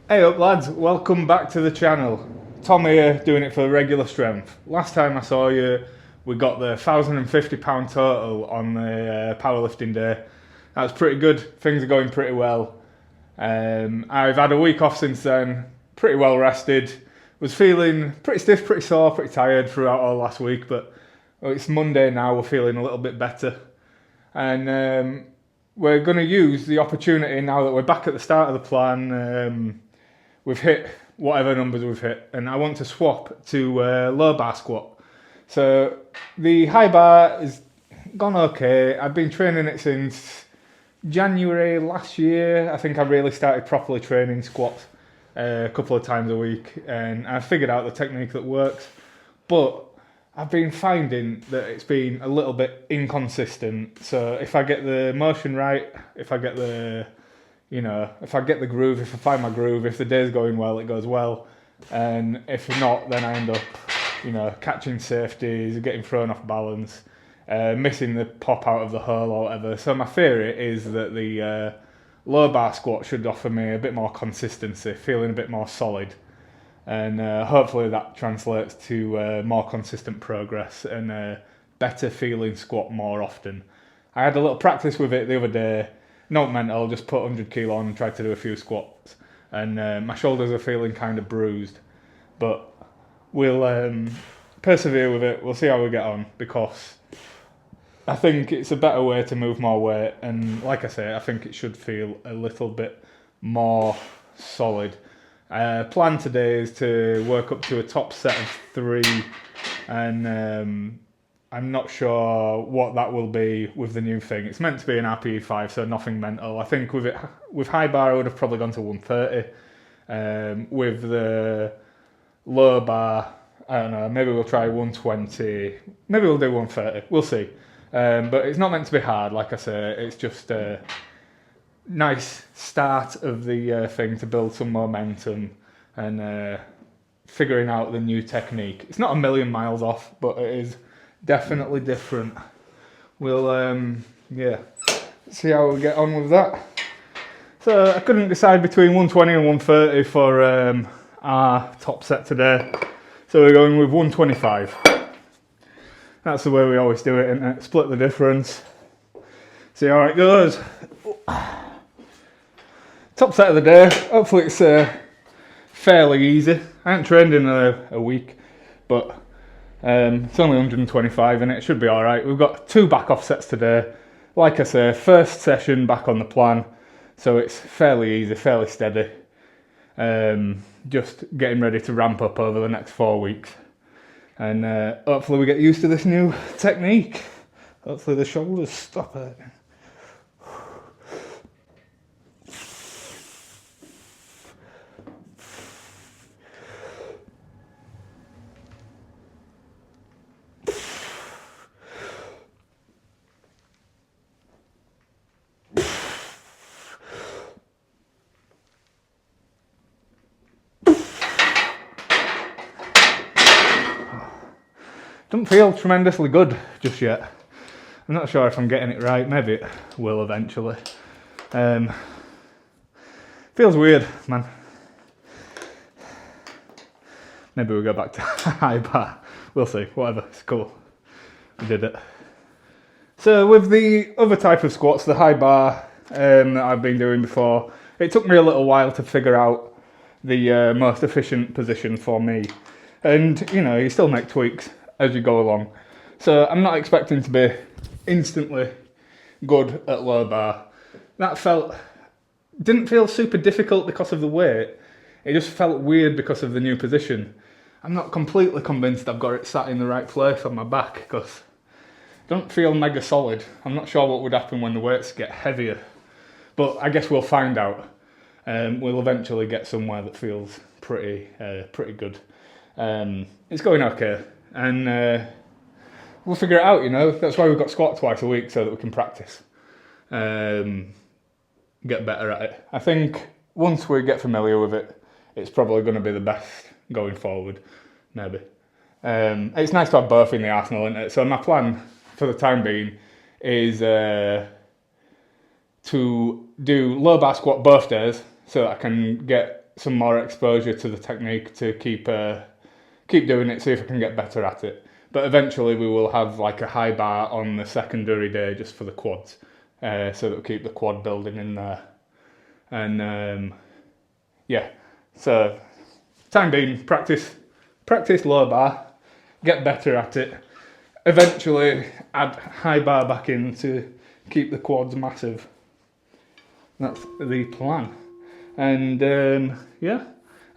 Hey up lads, welcome back to the channel. Tom here, doing it for regular strength. Last time I saw you, we got the £1,050 total on the powerlifting day. That was pretty good, things are going pretty well. I've had a week off since then, pretty well rested. Was feeling pretty stiff, pretty sore, pretty tired throughout all last week, but it's Monday now, we're feeling a little bit better. And we're going to use the opportunity now that we're back at the start of the plan. We've hit whatever numbers we've hit, and I want to swap to low bar squat. So the high bar has gone okay. I've been training it since January last year. I think I really started properly training squats a couple of times a week, and I figured out the technique that works. But I've been finding that it's been a little bit inconsistent. So if I get the motion right, if I get the groove, if I find my groove, if the day's going well, it goes well. And if not, then I end up, catching safeties, getting thrown off balance, missing the pop out of the hole or whatever. So my theory is that the low bar squat should offer me a bit more consistency, feeling a bit more solid. And hopefully that translates to more consistent progress and better feeling squat more often. I had a little practice with it the other day. Not mental, just put 100 kilo on and tried to do a few squats. And my shoulders are feeling kind of bruised. But we'll persevere with it. We'll see how we get on, because I think it's a better way to move more weight. And like I say, I think it should feel a little bit more solid. Plan today is to work up to a top set of 3. And I'm not sure what that will be with the new thing. It's meant to be an RPE 5, so nothing mental. I think with high bar, I would have probably gone to 130. With the low bar, I don't know, maybe we'll try 120. Maybe we'll do 130. We'll see. But it's not meant to be hard, like I say. It's just a nice start of the thing to build some momentum and figuring out the new technique. It's not a million miles off, but it is definitely different. We'll see how we get on with that. So I couldn't decide between 120 and 130 for our top set today, so we're going with 125. That's the way we always do it, isn't it? Split the difference, see how it goes. Top set of the day. Hopefully it's fairly easy. I haven't trained in a week, but it's only 125 and it should be alright. We've got 2 back off sets today. Like I say, first session back on the plan, so it's fairly easy, fairly steady. Just getting ready to ramp up over the next 4 weeks. And hopefully we get used to this new technique. Hopefully the shoulders stop it. Doesn't feel tremendously good just yet. I'm not sure if I'm getting it right. Maybe it will eventually. Feels weird, man. Maybe we'll go back to high bar. We'll see. Whatever. It's cool. We did it. So with the other type of squats, the high bar that I've been doing before, it took me a little while to figure out the most efficient position for me. And, you still make tweaks as you go along. So I'm not expecting to be instantly good at low bar. That didn't feel super difficult because of the weight. It just felt weird because of the new position. I'm not completely convinced I've got it sat in the right place on my back, because I don't feel mega solid. I'm not sure what would happen when the weights get heavier, but I guess we'll find out. We'll eventually get somewhere that feels pretty good. It's going okay. And we'll figure it out, That's why we've got squat twice a week, so that we can practice. Get better at it. I think once we get familiar with it, it's probably going to be the best going forward, maybe. It's nice to have both in the arsenal, isn't it? So my plan for the time being is to do low bar squat both days, so that I can get some more exposure to the technique to keep doing it, see if I can get better at it. But eventually we will have like a high bar on the secondary day just for the quads, so that we'll keep the quad building in there. And yeah, so time being, practice low bar, get better at it. Eventually add high bar back in to keep the quads massive. That's the plan. And yeah,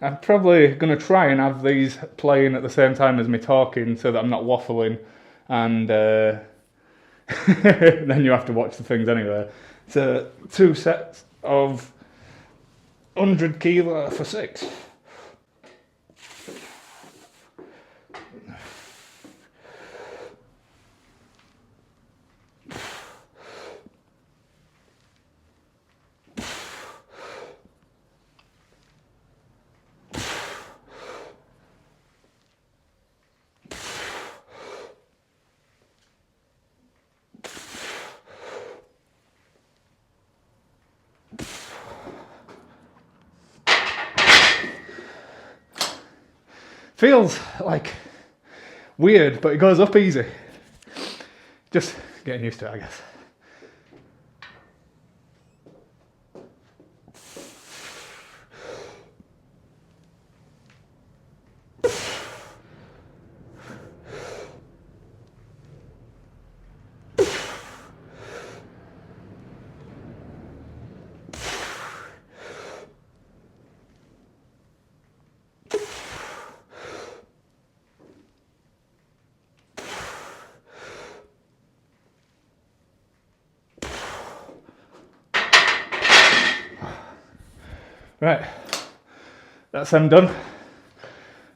I'm probably going to try and have these playing at the same time as me talking so that I'm not waffling, and then you have to watch the things anyway. So 2 sets of 100 kilo for 6. Feels like weird, but it goes up easy. Just getting used to it, I guess. Right, that's them done.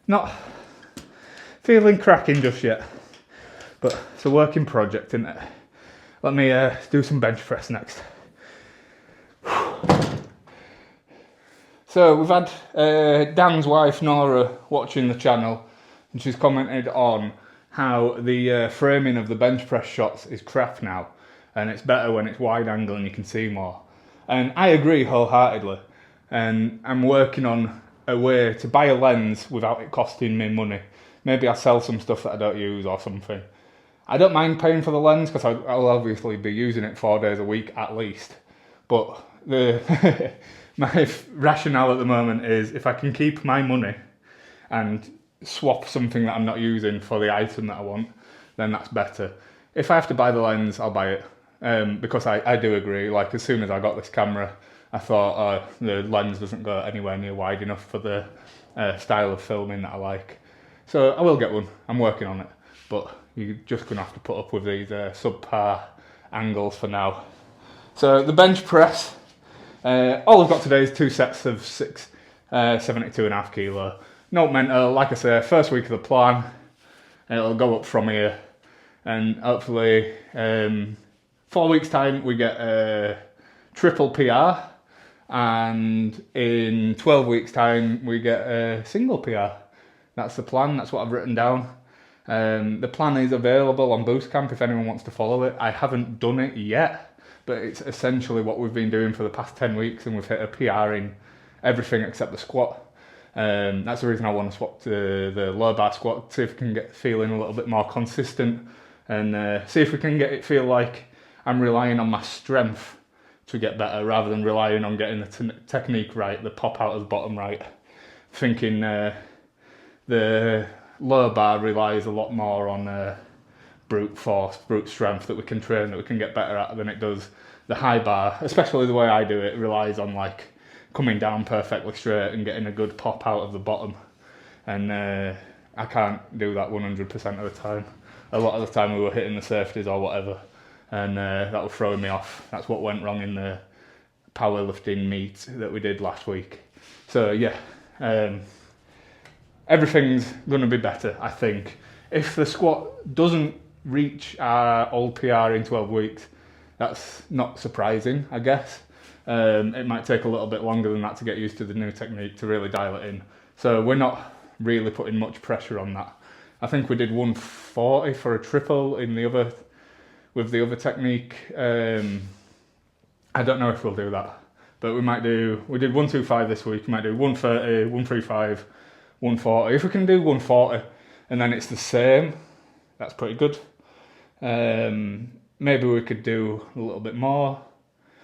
Not feeling cracking just yet, but it's a working project, isn't it? Let me do some bench press next. So we've had Dan's wife Nora watching the channel, and she's commented on how the framing of the bench press shots is crap now, and it's better when it's wide angle and you can see more. And I agree wholeheartedly. And I'm working on a way to buy a lens without it costing me money. Maybe I'll sell some stuff that I don't use or something. I don't mind paying for the lens because I'll obviously be using it 4 days a week at least. But my rationale at the moment is if I can keep my money and swap something that I'm not using for the item that I want, then that's better. If I have to buy the lens, I'll buy it. Because I do agree, like as soon as I got this camera, I thought the lens doesn't go anywhere near wide enough for the style of filming that I like. So I will get one, I'm working on it, but you're just going to have to put up with these subpar angles for now. So the bench press, all I've got today is 2 sets of 6, 72.5 kilo. No mental, like I say, first week of the plan, it'll go up from here, and hopefully 4 weeks time we get a triple PR, and in 12 weeks time we get a single PR. That's the plan, that's what I've written down. The plan is available on Boostcamp if anyone wants to follow it. I haven't done it yet, but it's essentially what we've been doing for the past 10 weeks, and we've hit a PR in everything except the squat. That's the reason I want to swap to the low bar squat, see if we can get feeling a little bit more consistent, and see if we can get it feel like I'm relying on my strength to get better rather than relying on getting the technique right, the pop out of the bottom right. Thinking the low bar relies a lot more on brute force, brute strength that we can train, that we can get better at than it does the high bar, especially the way I do it, relies on like coming down perfectly straight and getting a good pop out of the bottom. And I can't do that 100% of the time. A lot of the time we were hitting the safeties or whatever, and that was throwing me off. That's what went wrong in the powerlifting meet that we did last week. So yeah, everything's going to be better, I think. If the squat doesn't reach our old PR in 12 weeks, that's not surprising, I guess. It might take a little bit longer than that to get used to the new technique, to really dial it in. So we're not really putting much pressure on that. I think we did 140 for a triple in the other, with the other technique. I don't know if we'll do that. But we did 125 this week, we might do 130, 135, 140. If we can do 140 and then it's the same, that's pretty good. Maybe we could do a little bit more.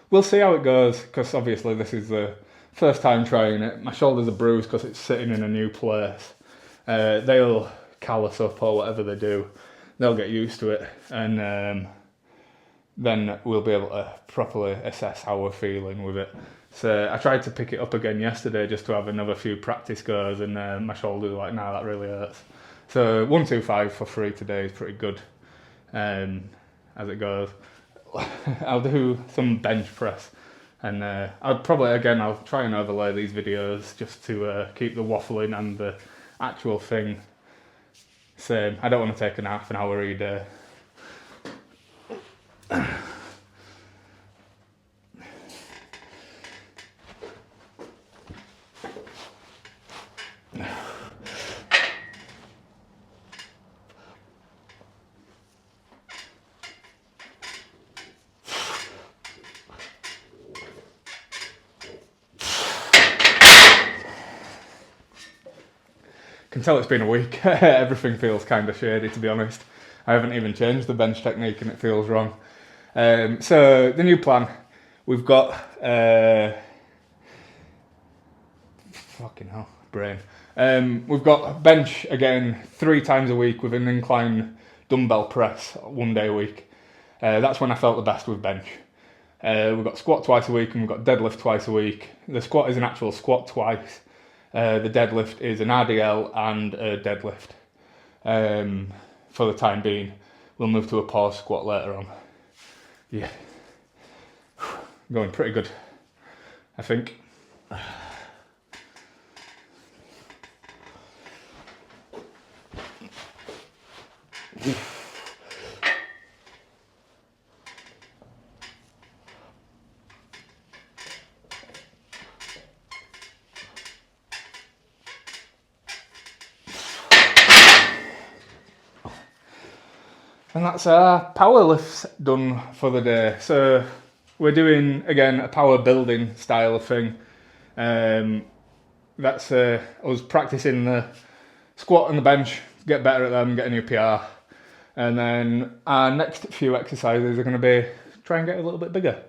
We'll see how it goes, because obviously this is the first time trying it. My shoulders are bruised because it's sitting in a new place. They'll callus up or whatever they do. They'll get used to it, and then we'll be able to properly assess how we're feeling with it. So I tried to pick it up again yesterday just to have another few practice goes, and my shoulders were like, nah, that really hurts. So 125 for free today is pretty good, as it goes. I'll do some bench press, and I'll try and overlay these videos just to keep the waffling and the actual thing same. I don't want to take an half an hour either. Can tell it's been a week. Everything feels kind of shady, to be honest. I haven't even changed the bench technique and it feels wrong. So the new plan, we've got fucking hell, brain. We've got bench again 3 times a week with an incline dumbbell press 1 day a week. That's when I felt the best with bench. We've got squat twice a week and we've got deadlift twice a week. The squat is an actual squat twice. The deadlift is an RDL and a deadlift. For the time being, we'll move to a pause squat later on. Yeah, going pretty good, I think. And that's our power lifts done for the day. So we're doing, again, a power building style of thing. That's us practicing the squat and the bench, get better at them, get a new PR. And then our next few exercises are going to be try and get a little bit bigger.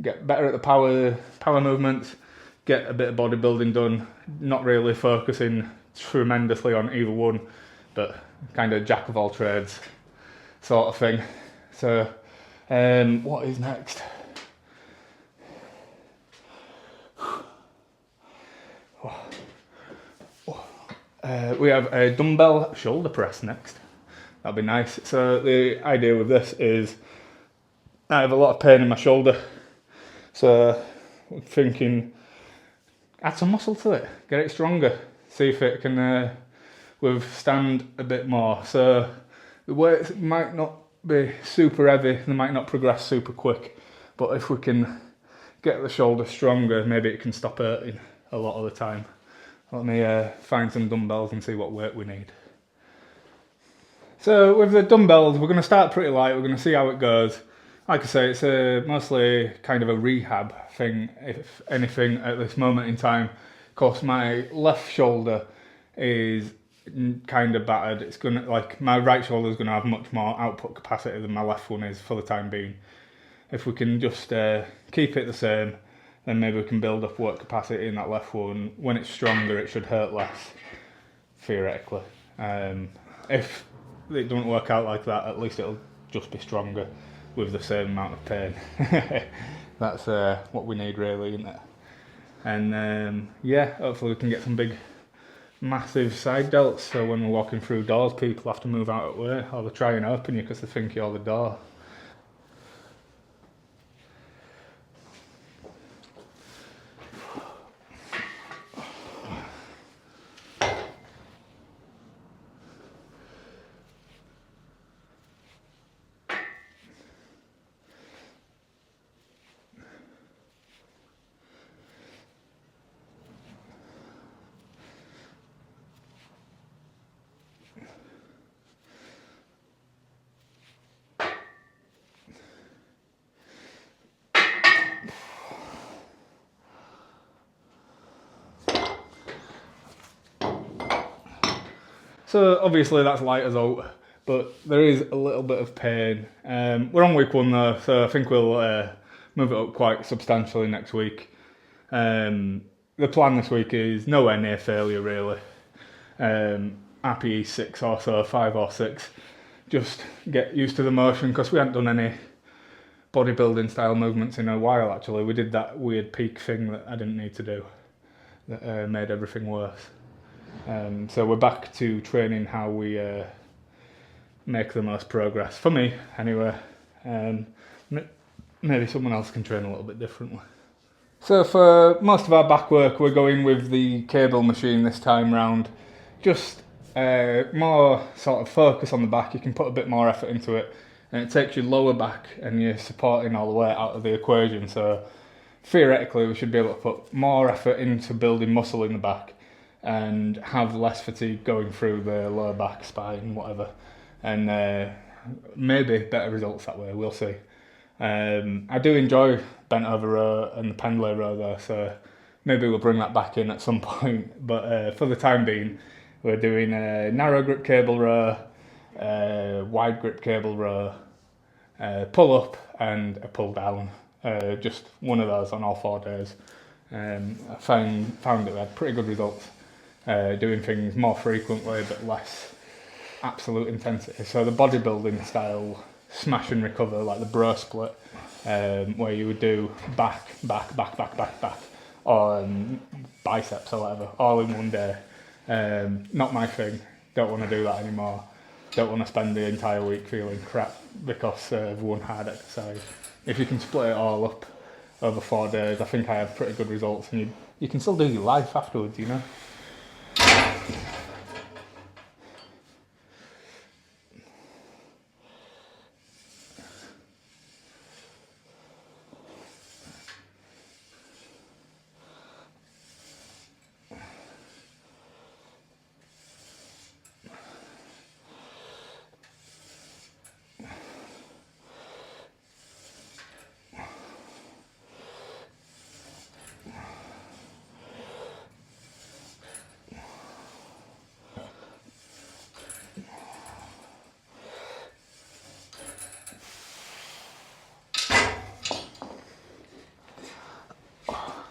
Get better at the power movements, get a bit of bodybuilding done, not really focusing tremendously on either one, but kind of jack of all trades sort of thing. So what is next? We have a dumbbell shoulder press next. That'll be nice. So the idea with this is I have a lot of pain in my shoulder, so I'm thinking add some muscle to it, get it stronger, see if it can withstand a bit more. So the weights might not be super heavy, they might not progress super quick, but if we can get the shoulder stronger, maybe it can stop hurting a lot of the time. Let me find some dumbbells and see what weight we need. So with the dumbbells, we're going to start pretty light, we're going to see how it goes. Like I say, it's mostly kind of a rehab thing, if anything, at this moment in time. Of course, my left shoulder is kind of battered. It's gonna, like, my right shoulder is going to have much more output capacity than my left one is for the time being. If we can just keep it the same, then maybe we can build up work capacity in that left one. When it's stronger, it should hurt less, theoretically. If it doesn't work out like that, at least it'll just be stronger with the same amount of pain. That's what we need, really, isn't it? And yeah, hopefully we can get some big, massive side delts, so when we're walking through doors, people have to move out of the way, or they try and open you because they think you're the door. So obviously that's light as out, but there is a little bit of pain. We're on week 1 though, so I think we'll move it up quite substantially next week. The plan this week is nowhere near failure really. Happy 6 or so, 5 or 6. Just get used to the motion, because we hadn't done any bodybuilding style movements in a while actually. We did that weird peak thing that I didn't need to do, that made everything worse. So we're back to training how we make the most progress. For me, anyway. Maybe someone else can train a little bit differently. So for most of our back work, we're going with the cable machine this time round. Just more sort of focus on the back. You can put a bit more effort into it, and it takes your lower back and you're supporting all the way out of the equation. So theoretically, we should be able to put more effort into building muscle in the back and have less fatigue going through the lower back, spine, whatever, and maybe better results that way. We'll see. I do enjoy bent over row and the pendlay row though, so maybe we'll bring that back in at some point. But for the time being, we're doing a narrow grip cable row, wide grip cable row, pull up and a pull down. Just one of those on all 4 days. I found that we had pretty good results doing things more frequently but less absolute intensity. So the bodybuilding style smash and recover, like the bro split, where you would do back, or biceps or whatever, all in one day. Not my thing. Don't want to do that anymore. Don't want to spend the entire week feeling crap because of one hard exercise. If you can split it all up over 4 days, I think I have pretty good results, and you can still do your life afterwards, you know.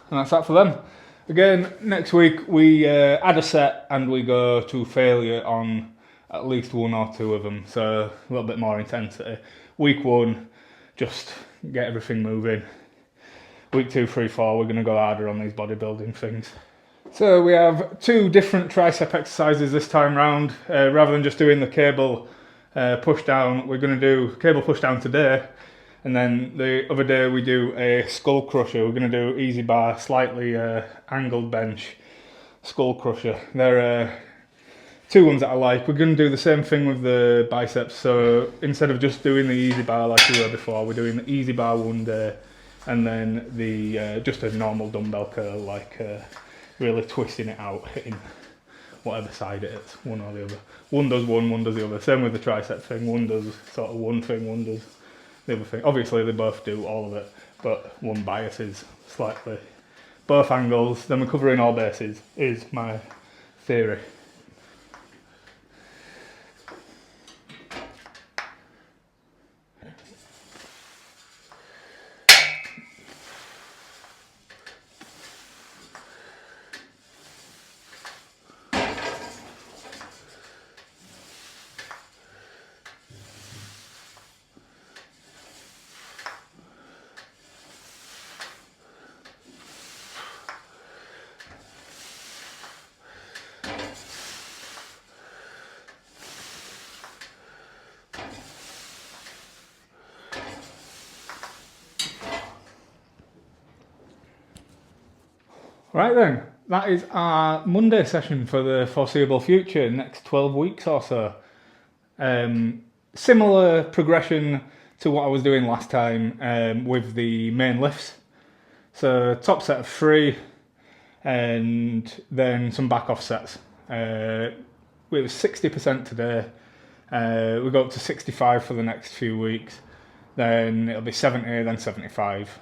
And that's that for them. Again, next week we add a set and we go to failure on at least 1 or 2 of them, so a little bit more intensity. Week 1, just get everything moving. Week 2, 3, 4, we're going to go harder on these bodybuilding things. So we have 2 different tricep exercises this time round. Rather than just doing the cable push down, we're going to do cable push down today. And then the other day we do a skull crusher. We're going to do easy bar, slightly angled bench, skull crusher. They're 2 ones that I like. We're going to do the same thing with the biceps. So instead of just doing the easy bar like we were before, we're doing the easy bar one day, and then the just a normal dumbbell curl, like really twisting it out, hitting whatever side it is, one or the other. One does one does the other. Same with the tricep thing. One does sort of one thing, one does the other thing. Obviously they both do all of it, but one biases slightly both angles. Then we're covering all bases, is my theory. Right then, that is our Monday session for the foreseeable future, next 12 weeks or so. Similar progression to what I was doing last time with the main lifts. So top set of 3 and then some back off sets. It was 60% today. We go up to 65 for the next few weeks. Then it'll be 70, then 75.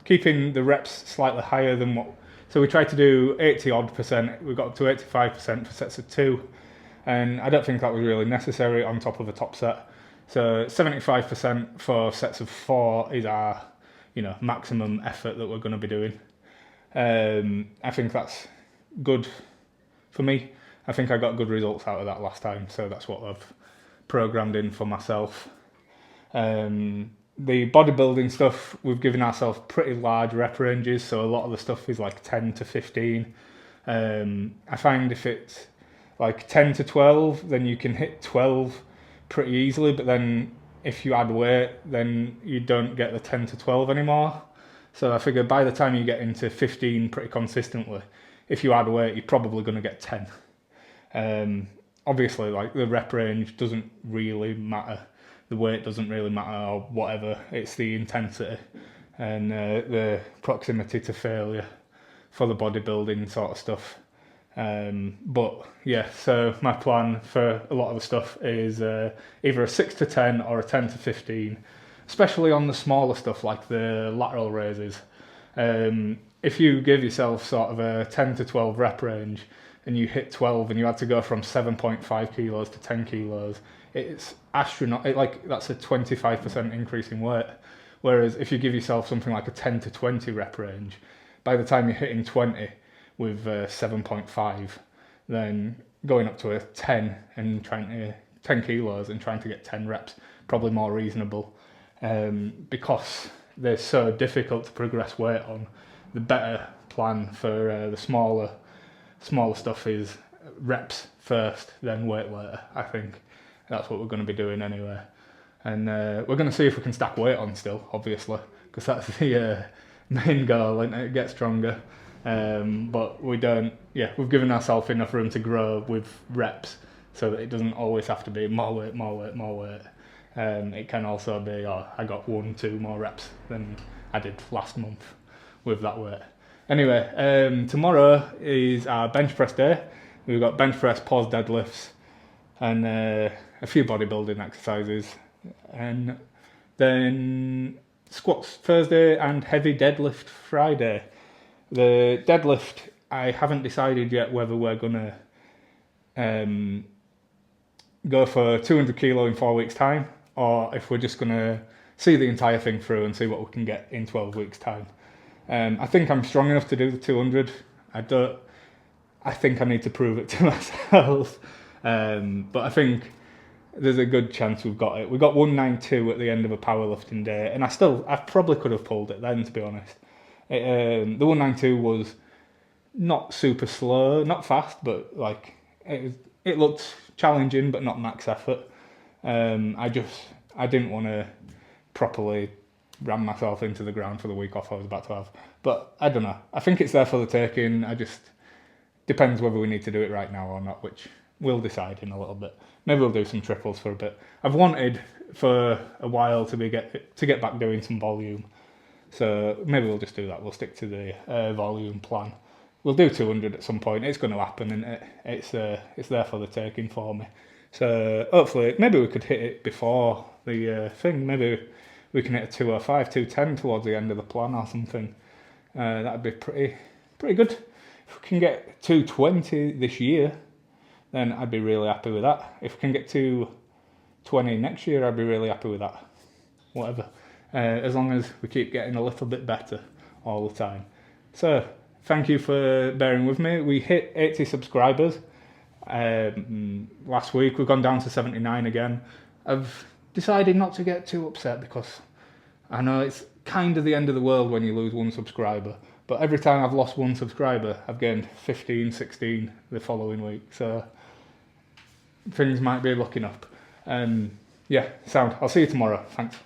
Keeping the reps slightly higher than what. So we tried to do 80 odd percent. We got up to 85% for sets of 2. and I don't think that was really necessary on top of a top set. So 75% for sets of 4 is our, maximum effort that we're going to be doing. I think that's good for me. I think I got good results out of that last time, so that's what I've programmed in for myself. The bodybuilding stuff, we've given ourselves pretty large rep ranges, so a lot of the stuff is like 10 to 15. I find if it's like 10 to 12, then you can hit 12 pretty easily, but then if you add weight, then you don't get the 10 to 12 anymore. So I figure by the time you get into 15 pretty consistently, if you add weight, you're probably going to get 10. Obviously, like the rep range doesn't really matter. The weight doesn't really matter or whatever. It's the intensity and the proximity to failure for the bodybuilding sort of stuff. But yeah, so my plan for a lot of the stuff is either a 6 to 10 or a 10 to 15, especially on the smaller stuff like the lateral raises. If you give yourself sort of a 10 to 12 rep range and you hit 12 and you had to go from 7.5 kilos to 10 kilos, it's astronomical. That's a 25% increase in weight. Whereas if you give yourself something like a 10 to 20 rep range, by the time you're hitting 20 with 7.5, then going up to a 10 and 10 kilos and trying to get 10 reps, probably more reasonable. Because they're so difficult to progress weight on, the better plan for the smaller stuff is reps first, then weight later. I think that's what we're going to be doing anyway. And we're going to see if we can stack weight on still, obviously, because that's the main goal, and it gets stronger. But we don't, we've given ourselves enough room to grow with reps so that it doesn't always have to be more weight, more weight, more weight. It can also be, I got 1-2 more reps than I did last month with that weight. Anyway, tomorrow is our bench press day. We've got bench press, pause deadlifts, and a few bodybuilding exercises. And then squats Thursday and heavy deadlift Friday. The deadlift, I haven't decided yet whether we're going to go for 200 kilo in 4 weeks' time, or if we're just going to see the entire thing through and see what we can get in 12 weeks' time. I think I'm strong enough to do the 200. I think I need to prove it to myself. But I think there's a good chance we've got it. We got 192 at the end of a powerlifting day, and I probably could have pulled it then, to be honest. The 192 was not super slow, not fast, but like it looked challenging, but not max effort. I didn't want to properly ram myself into the ground for the week off I was about to have. But I don't know. I think it's there for the taking. Depends whether we need to do it right now or not, which we'll decide in a little bit. Maybe we'll do some triples for a bit. I've wanted for a while to get back doing some volume. So maybe we'll just do that. We'll stick to the volume plan. We'll do 200 at some point. It's going to happen, and it's there for the taking for me. So hopefully, maybe we could hit it before the thing. Maybe we can hit a 205, 210 towards the end of the plan or something. That'd be pretty good. If we can get 220 this year, then I'd be really happy with that. If we can get 220 next year, I'd be really happy with that. Whatever. As long as we keep getting a little bit better all the time. So, thank you for bearing with me. We hit 80 subscribers last week. We've gone down to 79 again. I've decided not to get too upset because I know it's kind of the end of the world when you lose one subscriber. But every time I've lost one subscriber, I've gained 15, 16 the following week. So, things might be looking up. Sound. I'll see you tomorrow. Thanks.